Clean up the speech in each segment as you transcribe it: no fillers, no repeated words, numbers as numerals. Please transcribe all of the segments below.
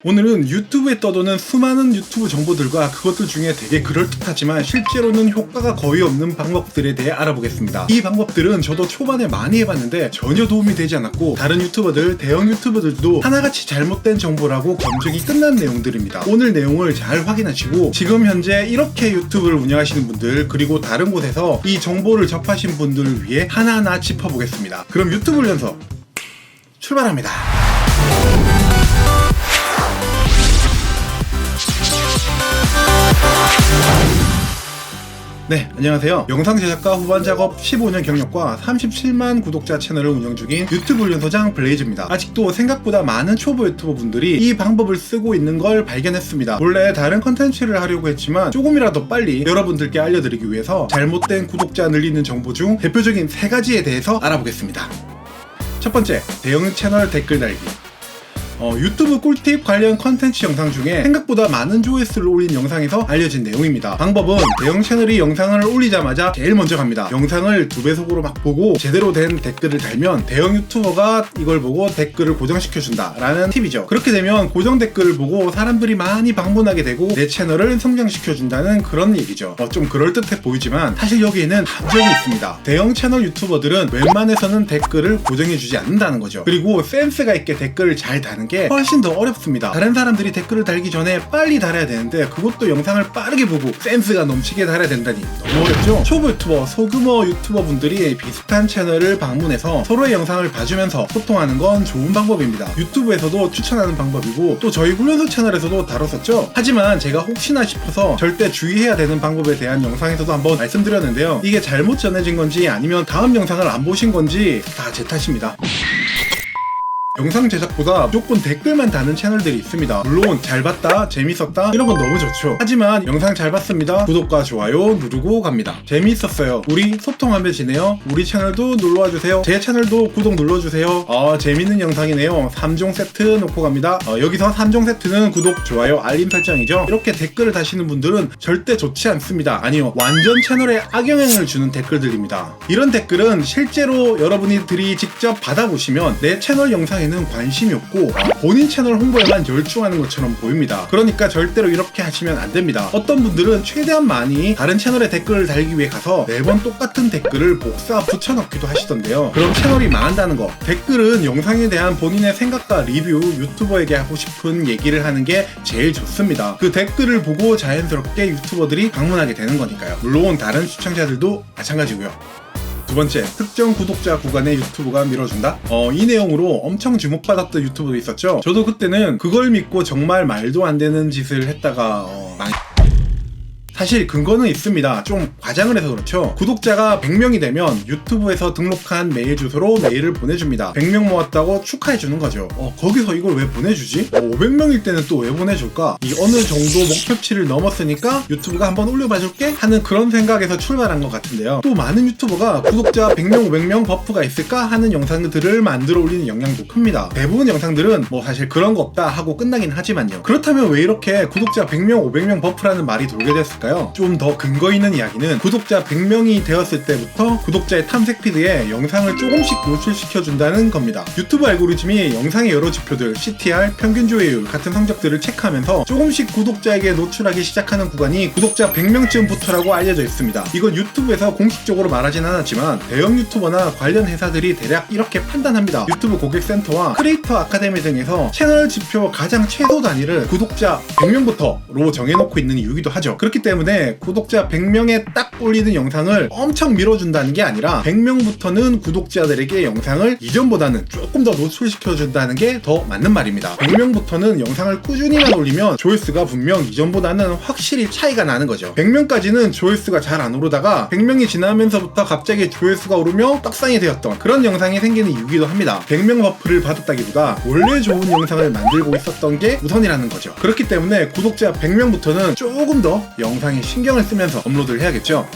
오늘은 유튜브에 떠도는 수많은 유튜브 정보들과 그것들 중에 되게 그럴듯하지만 실제로는 효과가 거의 없는 방법들에 대해 알아보겠습니다. 이 방법들은 저도 초반에 많이 해봤는데 전혀 도움이 되지 않았고 다른 유튜버들, 대형 유튜버들도 하나같이 잘못된 정보라고 검증이 끝난 내용들입니다. 오늘 내용을 잘 확인하시고 지금 현재 이렇게 유튜브를 운영하시는 분들 그리고 다른 곳에서 이 정보를 접하신 분들을 위해 하나하나 짚어보겠습니다. 그럼 유튜브 훈련소 출발합니다. 네, 안녕하세요. 영상 제작과 후반 작업 15년 경력과 37만 구독자 채널을 운영 중인 유튜브 훈련소장 블레이즈입니다. 아직도 생각보다 많은 초보 유튜버 분들이 이 방법을 쓰고 있는 걸 발견했습니다. 원래 다른 컨텐츠를 하려고 했지만 조금이라도 빨리 여러분들께 알려드리기 위해서 잘못된 구독자 늘리는 정보 중 대표적인 3가지에 대해서 알아보겠습니다. 첫 번째, 대형 채널 댓글 달기. 유튜브 꿀팁 관련 컨텐츠 영상 중에 생각보다 많은 조회수를 올린 영상에서 알려진 내용입니다. 방법은 대형 채널이 영상을 올리자마자 제일 먼저 갑니다. 영상을 2배속으로 막 보고 제대로 된 댓글을 달면 대형 유튜버가 이걸 보고 댓글을 고정시켜준다 라는 팁이죠. 그렇게 되면 고정 댓글을 보고 사람들이 많이 방문하게 되고 내 채널을 성장시켜준다는 그런 얘기죠. 좀 그럴듯해 보이지만 사실 여기에는 함정이 있습니다. 대형 채널 유튜버들은 웬만해서는 댓글을 고정해주지 않는다는 거죠. 그리고 센스가 있게 댓글을 잘 다는 게 훨씬 더 어렵습니다. 다른 사람들이 댓글을 달기 전에 빨리 달아야 되는데 그것도 영상을 빠르게 보고 센스가 넘치게 달아야 된다니 너무 어렵죠? 초보 유튜버, 소규모 유튜버 분들이 비슷한 채널을 방문해서 서로의 영상을 봐주면서 소통하는 건 좋은 방법입니다. 유튜브에서도 추천하는 방법이고 또 저희 훈련소 채널에서도 다뤘었죠? 하지만 제가 혹시나 싶어서 절대 주의해야 되는 방법에 대한 영상에서도 한번 말씀드렸는데요. 이게 잘못 전해진 건지 아니면 다음 영상을 안 보신 건지 다 제 탓입니다. 영상 제작보다 무조건 댓글만 다는 채널들이 있습니다. 물론 잘 봤다, 재밌었다 이런 건 너무 좋죠. 하지만 영상 잘 봤습니다, 구독과 좋아요 누르고 갑니다. 재미있었어요, 우리 소통하며 지내요, 우리 채널도 놀러와주세요, 제 채널도 구독 눌러주세요, 재밌는 영상이네요, 3종 세트 놓고 갑니다. 여기서 3종 세트는 구독, 좋아요, 알림 설정이죠. 이렇게 댓글을 다시는 분들은 절대 좋지 않습니다. 아니요, 완전 채널에 악영향을 주는 댓글들입니다. 이런 댓글은 실제로 여러분들이 직접 받아보시면 내 채널 영상에 관심이 없고 본인 채널 홍보에만 열중하는 것처럼 보입니다. 그러니까 절대로 이렇게 하시면 안 됩니다. 어떤 분들은 최대한 많이 다른 채널에 댓글을 달기 위해 가서 매번 똑같은 댓글을 복사 붙여넣기도 하시던데요. 그럼 채널이 망한다는 거. 댓글은 영상에 대한 본인의 생각과 리뷰, 유튜버에게 하고 싶은 얘기를 하는 게 제일 좋습니다. 그 댓글을 보고 자연스럽게 유튜버들이 방문하게 되는 거니까요. 물론 다른 시청자들도 마찬가지고요. 두 번째, 특정 구독자 구간의 유튜브가 밀어준다? 이 내용으로 엄청 주목받았던 유튜브도 있었죠? 저도 그때는 그걸 믿고 정말 말도 안 되는 짓을 했다가 사실 근거는 있습니다. 좀 과장을 해서 그렇죠. 구독자가 100명이 되면 유튜브에서 등록한 메일 주소로 메일을 보내줍니다. 100명 모았다고 축하해주는 거죠. 거기서 이걸 왜 보내주지? 500명일 때는 또 왜 보내줄까? 이 어느 정도 목표치를 넘었으니까 유튜브가 한번 올려봐줄게? 하는 그런 생각에서 출발한 것 같은데요. 또 많은 유튜버가 구독자 100명, 500명 버프가 있을까? 하는 영상들을 만들어 올리는 영향도 큽니다. 대부분 영상들은 사실 그런 거 없다 하고 끝나긴 하지만요. 그렇다면 왜 이렇게 구독자 100명, 500명 버프라는 말이 돌게 됐을까요? 좀 더 근거 있는 이야기는 구독자 100명이 되었을 때부터 구독자의 탐색 피드에 영상을 조금씩 노출시켜준다는 겁니다. 유튜브 알고리즘이 영상의 여러 지표들, CTR, 평균 조회율 같은 성적들을 체크하면서 조금씩 구독자에게 노출하기 시작하는 구간이 구독자 100명쯤부터라고 알려져 있습니다. 이건 유튜브에서 공식적으로 말하진 않았지만 대형 유튜버나 관련 회사들이 대략 이렇게 판단합니다. 유튜브 고객센터와 크리에이터 아카데미 등에서 채널 지표 가장 최소 단위를 구독자 100명부터로 정해놓고 있는 이유기도 하죠. 그렇기 때문에 구독자 100명에 딱 올리는 영상을 엄청 밀어준다는 게 아니라 100명부터는 구독자들에게 영상을 이전보다는 조금 더 노출시켜준다는 게 더 맞는 말입니다. 100명부터는 영상을 꾸준히만 올리면 조회수가 분명 이전보다는 확실히 차이가 나는 거죠. 100명까지는 조회수가 잘 안 오르다가 100명이 지나면서부터 갑자기 조회수가 오르며 떡상이 되었던 그런 영상이 생기는 이유기도 합니다. 100명 버프를 받았다기보다 원래 좋은 영상을 만들고 있었던 게 우선이라는 거죠. 그렇기 때문에 구독자 100명부터는 조금 더 영상에 신경을 쓰면서 업로드를 해야겠죠.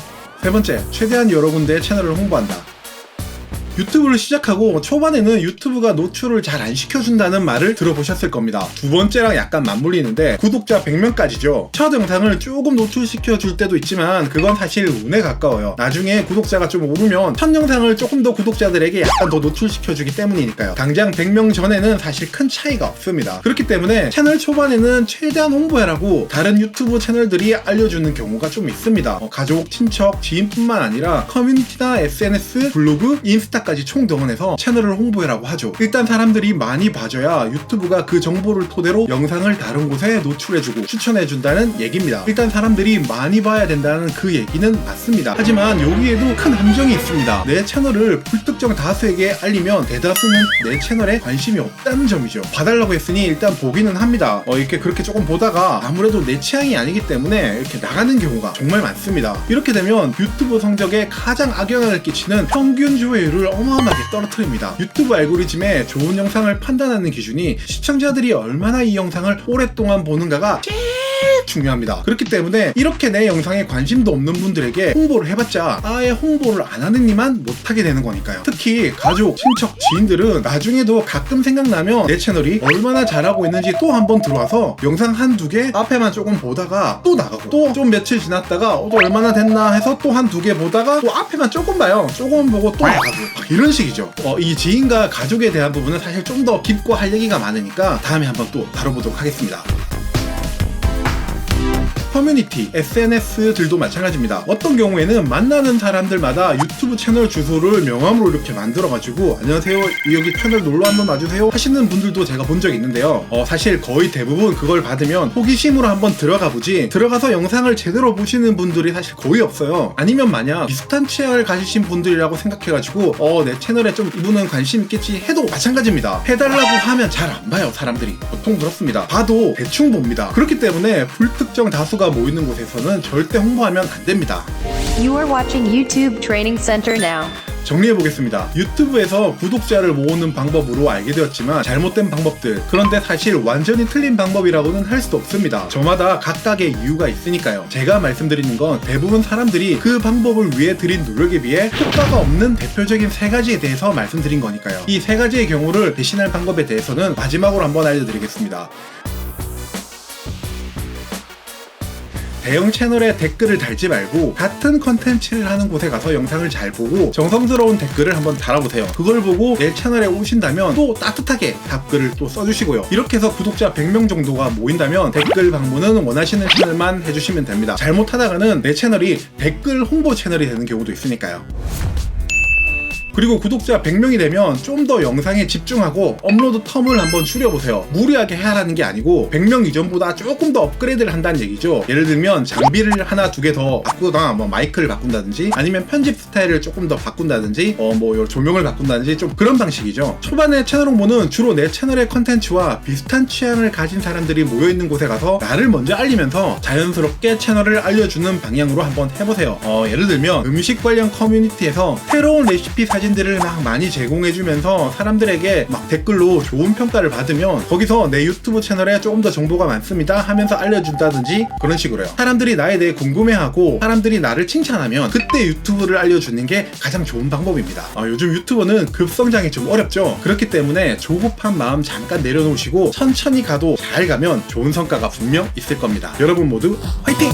세 번째, 최대한 여러 군데의 채널을 홍보한다. 유튜브를 시작하고 초반에는 유튜브가 노출을 잘 안 시켜준다는 말을 들어보셨을 겁니다. 두 번째랑 약간 맞물리는데 구독자 100명까지죠. 첫 영상을 조금 노출시켜줄 때도 있지만 그건 사실 운에 가까워요. 나중에 구독자가 좀 오르면 첫 영상을 조금 더 구독자들에게 약간 더 노출시켜주기 때문이니까요. 당장 100명 전에는 사실 큰 차이가 없습니다. 그렇기 때문에 채널 초반에는 최대한 홍보해라고 다른 유튜브 채널들이 알려주는 경우가 좀 있습니다. 가족, 친척, 지인뿐만 아니라 커뮤니티나 SNS, 블로그, 인스타까지 총동원해서 채널을 홍보해라고 하죠. 일단 사람들이 많이 봐줘야 유튜브가 그 정보를 토대로 영상을 다른 곳에 노출해주고 추천해준다는 얘기입니다. 일단 사람들이 많이 봐야 된다는 그 얘기는 맞습니다. 하지만 여기에도 큰 함정이 있습니다. 내 채널을 불특정 다수에게 알리면 대다수는 내 채널에 관심이 없다는 점이죠. 봐달라고 했으니 일단 보기는 합니다. 이렇게 그렇게 조금 보다가 아무래도 내 취향이 아니기 때문에 이렇게 나가는 경우가 정말 많습니다. 이렇게 되면 유튜브 성적에 가장 악영향을 끼치는 평균 조회율을 어마어마하게 떨어뜨립니다. 유튜브 알고리즘에 좋은 영상을 판단하는 기준이 시청자들이 얼마나 이 영상을 오랫동안 보는가가 제일 중요합니다. 그렇기 때문에 이렇게 내 영상에 관심도 없는 분들에게 홍보를 해봤자 아예 홍보를 안 하는 이만 못하게 되는 거니까요. 특히 가족, 친척, 지인들은 나중에도 가끔 생각나면 내 채널이 얼마나 잘하고 있는지 또 한 번 들어와서 영상 한두 개 앞에만 조금 보다가 또 나가고 또 좀 며칠 지났다가 또 얼마나 됐나 해서 또 한 두 개 보다가 또 앞에만 조금 봐요. 조금 보고 또 나가고 이런 식이죠. 이 지인과 가족에 대한 부분은 사실 좀 더 깊고 할 얘기가 많으니까 다음에 한번 또 다뤄보도록 하겠습니다. 커뮤니티, SNS들도 마찬가지입니다. 어떤 경우에는 만나는 사람들마다 유튜브 채널 주소를 명함으로 이렇게 만들어가지고 안녕하세요, 여기 채널 놀러 한번 와주세요 하시는 분들도 제가 본 적이 있는데요. 사실 거의 대부분 그걸 받으면 호기심으로 한번 들어가 보지 들어가서 영상을 제대로 보시는 분들이 사실 거의 없어요. 아니면 만약 비슷한 취향을 가지신 분들이라고 생각해가지고 내 채널에 좀 이분은 관심 있겠지 해도 마찬가지입니다. 해달라고 하면 잘 안 봐요. 사람들이 보통 그렇습니다. 봐도 대충 봅니다. 그렇기 때문에 불특정 다수가 모이는 곳에서는 절대 홍보하면 안 됩니다. You are watching YouTube Training Center now. 정리해보겠습니다. 유튜브에서 구독자를 모으는 방법으로 알게 되었지만 잘못된 방법들, 그런데 사실 완전히 틀린 방법이라고는 할 수도 없습니다. 저마다 각각의 이유가 있으니까요. 제가 말씀드리는 건 대부분 사람들이 그 방법을 위해 들인 노력에 비해 효과가 없는 대표적인 3가지에 대해서 말씀드린 거니까요. 이 3가지의 경우를 대신할 방법에 대해서는 마지막으로 한번 알려드리겠습니다. 대형 채널에 댓글을 달지 말고 같은 컨텐츠를 하는 곳에 가서 영상을 잘 보고 정성스러운 댓글을 한번 달아보세요. 그걸 보고 내 채널에 오신다면 또 따뜻하게 답글을 또 써주시고요. 이렇게 해서 구독자 100명 정도가 모인다면 댓글 방문은 원하시는 채널만 해주시면 됩니다. 잘못하다가는 내 채널이 댓글 홍보 채널이 되는 경우도 있으니까요. 그리고 구독자 100명이 되면 좀 더 영상에 집중하고 업로드 텀을 한번 줄여보세요. 무리하게 하라는 게 아니고 100명 이전보다 조금 더 업그레이드를 한다는 얘기죠. 예를 들면 장비를 하나 두 개 더 바꾸거나 마이크를 바꾼다든지 아니면 편집 스타일을 조금 더 바꾼다든지 조명을 바꾼다든지 좀 그런 방식이죠. 초반에 채널 홍보는 주로 내 채널의 컨텐츠와 비슷한 취향을 가진 사람들이 모여있는 곳에 가서 나를 먼저 알리면서 자연스럽게 채널을 알려주는 방향으로 한번 해보세요. 예를 들면 음식 관련 커뮤니티에서 새로운 레시피 사진들을 막 많이 제공해주면서 사람들에게 막 댓글로 좋은 평가를 받으면 거기서 내 유튜브 채널에 조금 더 정보가 많습니다 하면서 알려준다든지 그런 식으로요. 사람들이 나에 대해 궁금해하고 사람들이 나를 칭찬하면 그때 유튜브를 알려주는 게 가장 좋은 방법입니다. 요즘 유튜버는 급성장이 좀 어렵죠. 그렇기 때문에 조급한 마음 잠깐 내려놓으시고 천천히 가도 잘 가면 좋은 성과가 분명 있을 겁니다. 여러분 모두 화이팅!